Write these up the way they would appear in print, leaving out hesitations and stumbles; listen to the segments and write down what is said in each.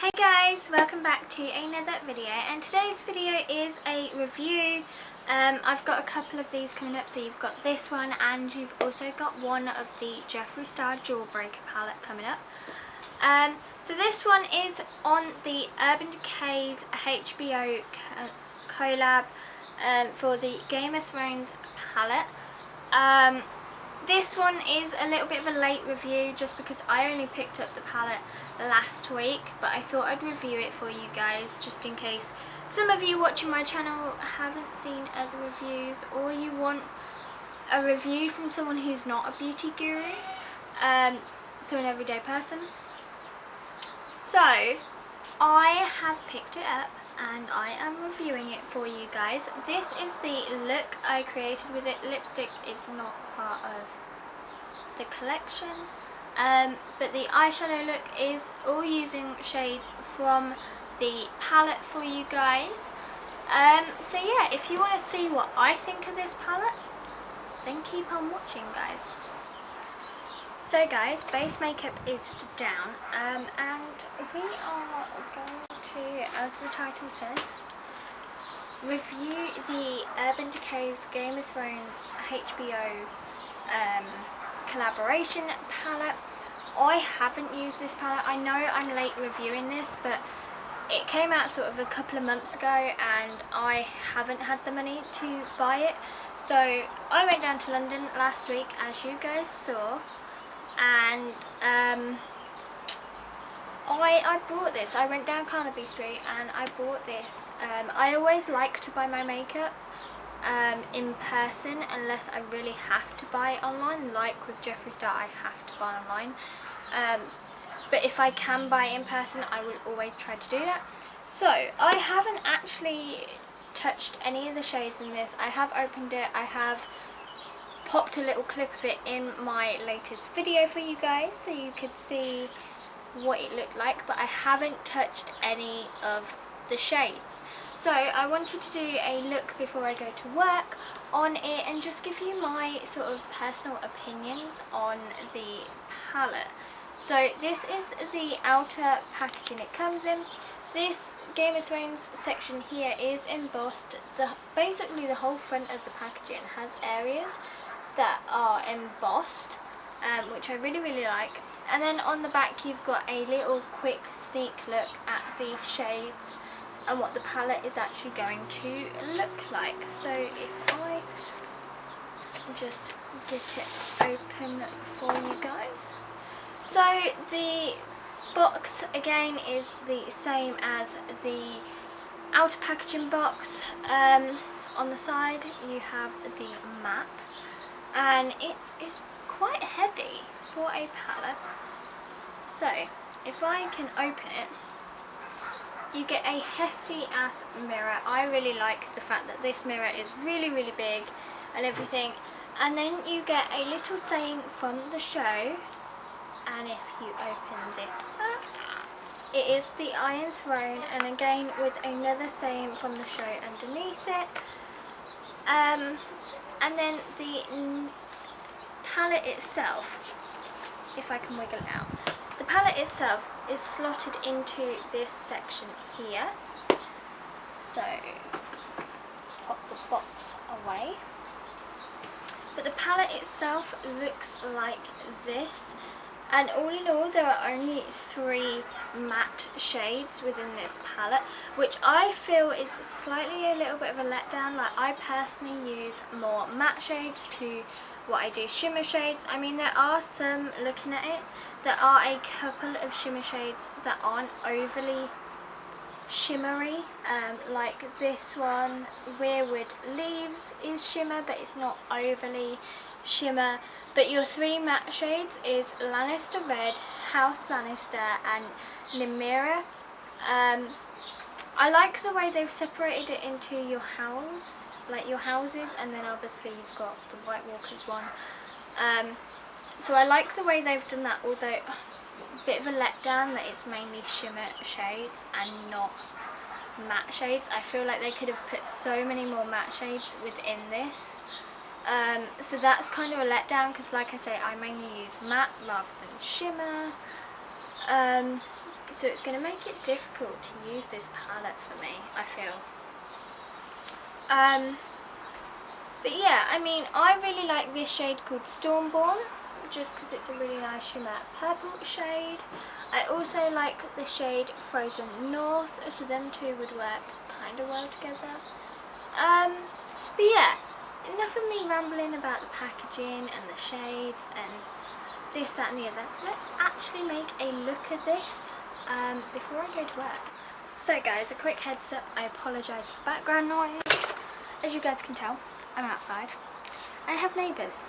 Hey guys, welcome back to another video, and today's video is a review. I've got a couple of these coming up, so you've got this one and you've also got one of the Jeffree Star Jawbreaker palette coming up. So this one is on the Urban Decay's HBO collab for the Game of Thrones palette. This one is a little bit of a late review just because I only picked up the palette last week, but I thought I'd review it for you guys just in case some of you watching my channel haven't seen other reviews, or you want a review from someone who's not a beauty guru, so an everyday person. So I have picked it up and I am reviewing it for you guys. This is the look I created with it. Lipstick is not part of the collection, but the eyeshadow look is all using shades from the palette for you guys. So yeah, if you want to see what I think of this palette, then keep on watching, guys. So guys, base makeup is down, and we are going to, as the title says, review the Urban Decay's Game of Thrones HBO collaboration palette. I haven't used this palette. I know I'm late reviewing this, but it came out sort of a couple of months ago and I haven't had the money to buy it. So I went down to London last week, as you guys saw, and I bought this. I went down Carnaby Street and I bought this. I always like to buy my makeup in person unless I really have to buy it online. Like with Jeffree Star, I have to buy online. But if I can buy it in person, I will always try to do that. So I haven't actually touched any of the shades in this. I have opened it. I have popped a little clip of it in my latest video for you guys so you could see what it looked like, but I haven't touched any of the shades. So I wanted to do a look before I go to work on it and just give you my sort of personal opinions on the palette. So this is the outer packaging it comes in. This Game of Thrones section here is embossed. Basically the whole front of the packaging has areas that are embossed, which I really like. And then on the back you've got a little quick sneak look at the shades and what the palette is actually going to look like. So if I just get it open for you guys. So the box again is the same as the outer packaging box. On the side you have the map, and it's quite heavy for a palette. So if I can open it, you get a hefty ass mirror. I really like the fact that this mirror is really big and everything. And then you get a little saying from the show, and if you open this up, it is the Iron Throne, and again with another saying from the show underneath it. And then the palette itself, if I can wiggle it out, the palette itself is slotted into this section here. So pop the box away. But the palette itself looks like this, and all in all there are only 3 matte shades within this palette, which I feel is slightly a little bit of a letdown. Like, I personally use more matte shades to what I do shimmer shades. I mean, there are some, looking at it, there are a couple of shimmer shades that aren't overly shimmery, like this one, Weirwood Leaves, is shimmer but it's not overly shimmer. But your 3 matte shades is Lannister Red, House Lannister and Nymeria. I like the way they've separated it into your house, like your houses, and then obviously you've got the White Walkers one. So I like the way they've done that, although a bit of a letdown that it's mainly shimmer shades and not matte shades. I feel like they could have put so many more matte shades within this. So that's kind of a letdown because, like I say, I mainly use matte rather than shimmer. So it's going to make it difficult to use this palette for me, I feel. But yeah, I mean, I really like this shade called Stormborn, just because it's a really nice shimmer purple shade. I also like the shade Frozen North, so them two would work kind of well together. But yeah, enough of me rambling about the packaging and the shades and this, that and the other. Let's actually make a look at this before I go to work. So guys, a quick heads up, I apologise for background noise. As you guys can tell, I'm outside. I have neighbours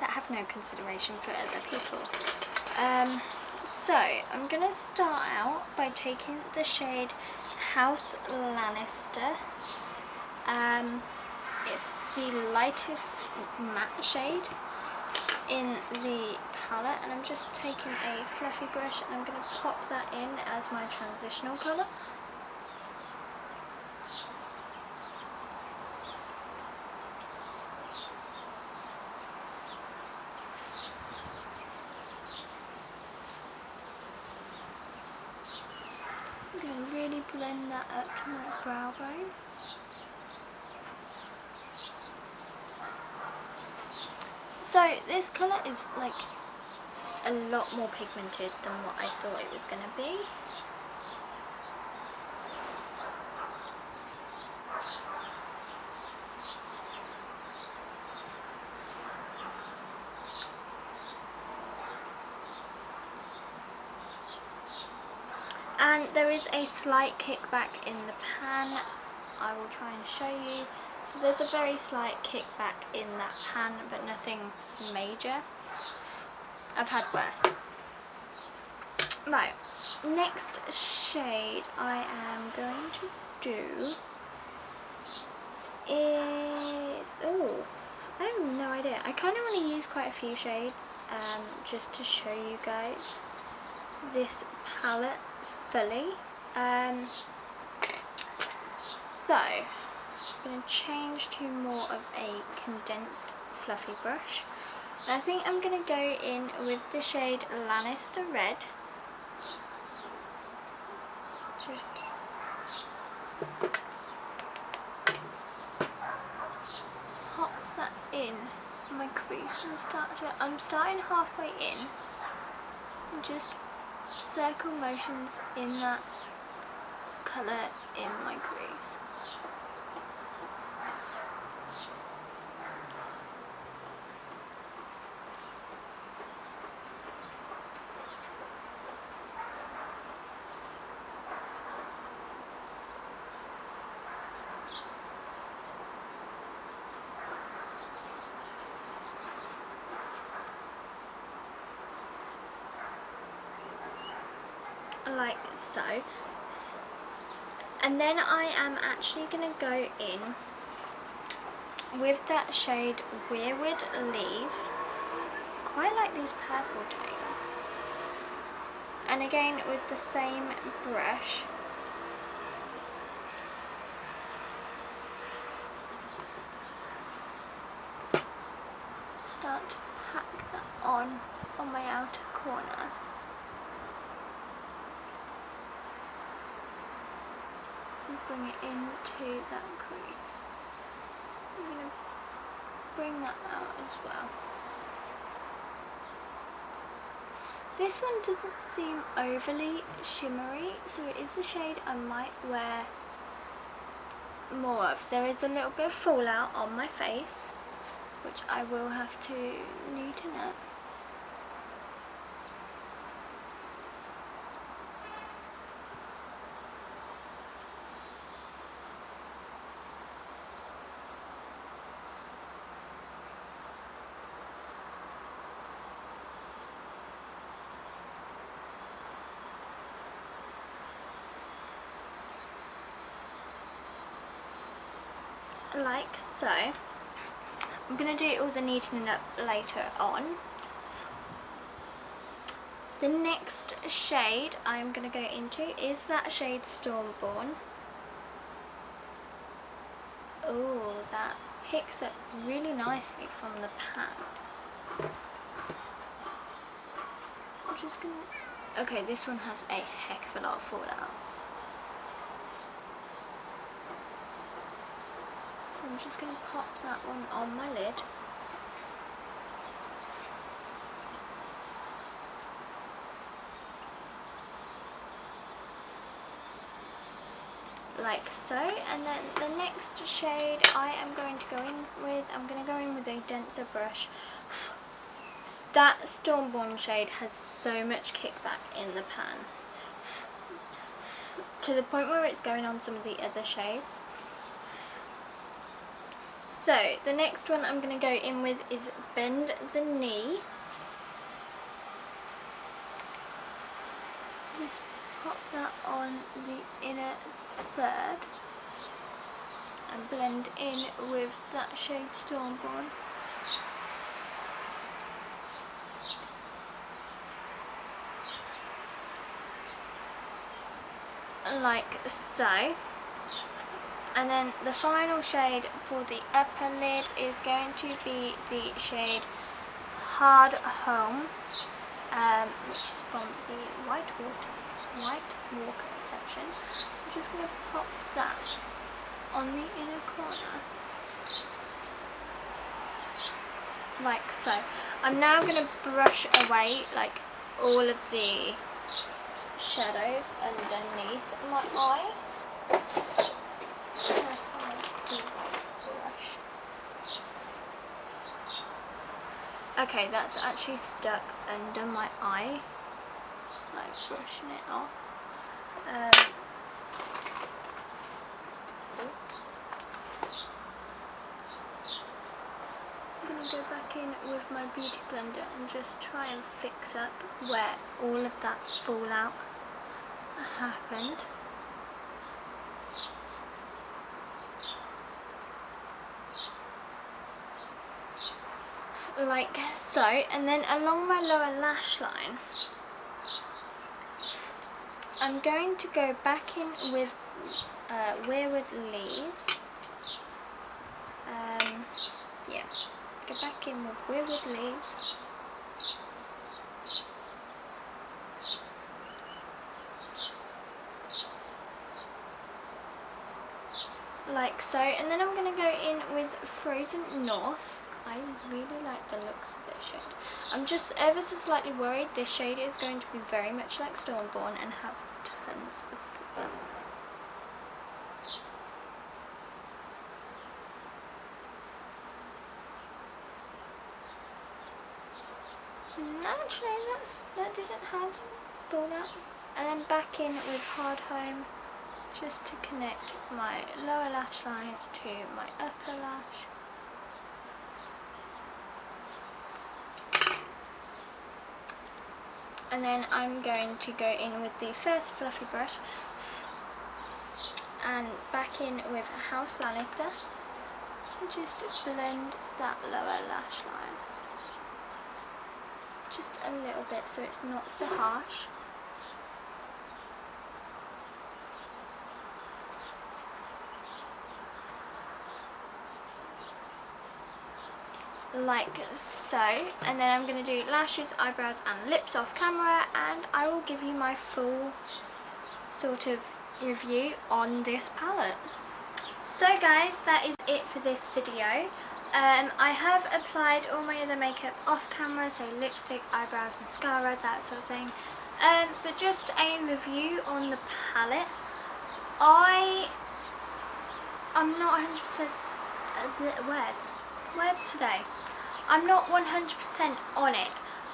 that have no consideration for other people. So I'm going to start out by taking the shade House Lannister. It's the lightest matte shade in the palette, and I'm just taking a fluffy brush and I'm going to pop that in as my transitional colour. I'm going to really blend that up to my brow bone. So this colour is like a lot more pigmented than what I thought it was going to be. And there is a slight kickback in the pan. I will try and show you. So there's a very slight kickback in that pan, but nothing major. I've had worse. Right, next shade I am going to do is, oh, I have no idea. I kind of want to use quite a few shades just to show you guys this palette fully. So I'm going to change to more of a condensed fluffy brush. And I think I'm going to go in with the shade Lannister Red. Just pop that in my crease and I'm starting halfway in and just circle motions in that colour in my crease. Like so, and then I am actually going to go in with that shade Weirwood Leaves. Quite like these purple tones, and again with the same brush start to pack that on my outer corner. Bring it into that crease. I'm going to bring that out as well. This one doesn't seem overly shimmery, so it is a shade I might wear more of. There is a little bit of fallout on my face, which I will have to neaten up. Like so. I'm going to do all the neatening up later on. The next shade I'm going to go into is that shade Stormborn. Oh, that picks up really nicely from the pan. I'm just going to Okay, this one has a heck of a lot of fallout. So I'm just going to pop that one on my lid. Like so, and then the next shade I am going to go in with, I'm going to go in with a denser brush. That Stormborn shade has so much kickback in the pan, to the point where it's going on some of the other shades. So the next one I'm going to go in with is Bend the Knee. Just pop that on the inner third and blend in with that shade Stormborn. Like so. And then the final shade for the upper lid is going to be the shade Hard Home, which is from the White Walk section. I'm just going to pop that on the inner corner. Like so. I'm now going to brush away like all of the shadows underneath my eye. Okay, that's actually stuck under my eye, like brushing it off. I'm going to go back in with my beauty blender and just try and fix up where all of that fallout happened. Like so, and then along my lower lash line I'm going to go back in with Weirwood Leaves. Yeah, go back in with Weirwood Leaves. Like so, and then I'm going to go in with Frozen North. I really like the looks of this shade. I'm just ever so slightly worried this shade is going to be very much like Stormborn and have tons of fallout. Actually, that didn't have fallout. And then back in with Hard Home, just to connect my lower lash line to my upper lash. And then I'm going to go in with the first fluffy brush and back in with House Lannister and just blend that lower lash line just a little bit so it's not so harsh. Like so, and then I'm going to do lashes, eyebrows and lips off camera, and I will give you my full sort of review on this palette. So guys, that is it for this video. I have applied all my other makeup off camera, so lipstick, eyebrows, mascara, that sort of thing, but just a review on the palette. I'm not 100% words today. I'm not 100% on it.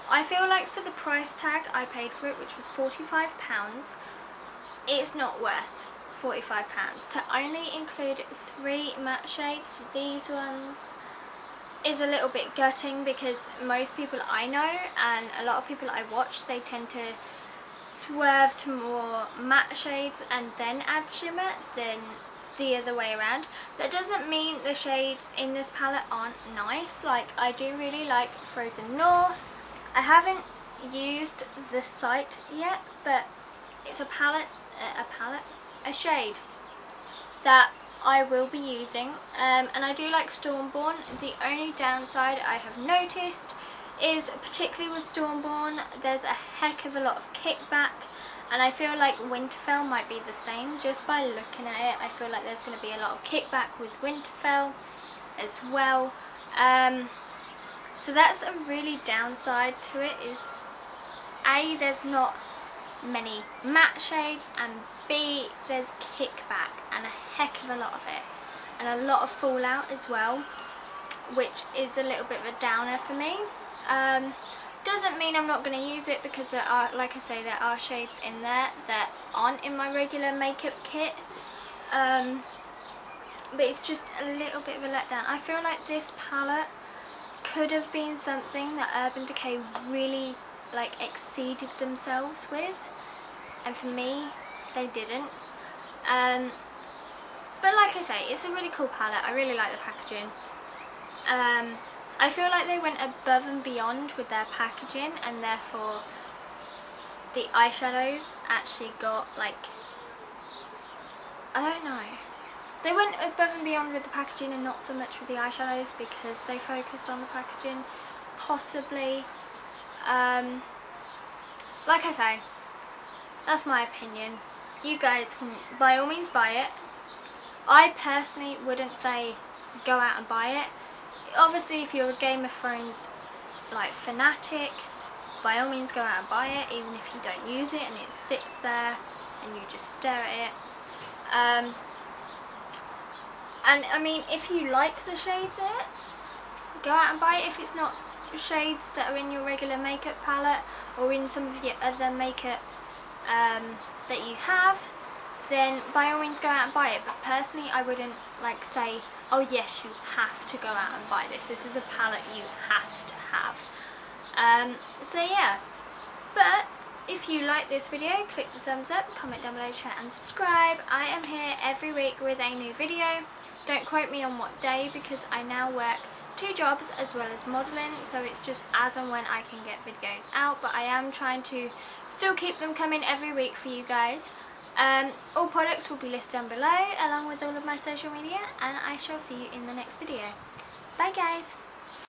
I feel like for the price tag I paid for it, which was £45, it's not worth £45 to only include 3 matte shades. These ones is a little bit gutting because most people I know and a lot of people I watch, they tend to swerve to more matte shades and then add shimmer than the other way around. That doesn't mean the shades in this palette aren't nice. Like, I do really like Frozen North. I haven't used the site yet, but it's a shade that I will be using, and I do like Stormborn. The only downside I have noticed is, particularly with Stormborn, there's a heck of a lot of kickback, and I feel like Winterfell might be the same. Just by looking at it, I feel like there's going to be a lot of kickback with Winterfell as well. So that's a really downside to it, is A, there's not many matte shades, and B, there's kickback and a heck of a lot of it, and a lot of fallout as well, which is a little bit of a downer for me. Doesn't mean I'm not going to use it, because there are, like I say, there are shades in there that aren't in my regular makeup kit, but it's just a little bit of a letdown. I feel like this palette could have been something that Urban Decay really like exceeded themselves with, and for me they didn't. But like I say, it's a really cool palette. I really like the packaging. I feel like they went above and beyond with their packaging, and therefore the eyeshadows actually got like, I don't know, they went above and beyond with the packaging and not so much with the eyeshadows, because they focused on the packaging, possibly. Like I say, that's my opinion. You guys can by all means buy it. I personally wouldn't say go out and buy it. Obviously, if you're a Game of Thrones like fanatic, by all means go out and buy it, even if you don't use it and it sits there and you just stare at it. And I mean, if you like the shades in it, go out and buy it. If it's not shades that are in your regular makeup palette or in some of your other makeup that you have, then by all means go out and buy it. But personally, I wouldn't like say, oh yes, you have to go out and buy this. This is a palette you have to have. So yeah, but if you like this video, click the thumbs up, comment down below, share and subscribe. I am here every week with a new video. Don't quote me on what day, because I now work 2 jobs as well as modelling, so it's just as and when I can get videos out, but I am trying to still keep them coming every week for you guys. All products will be listed down below, along with all of my social media, and I shall see you in the next video. Bye guys!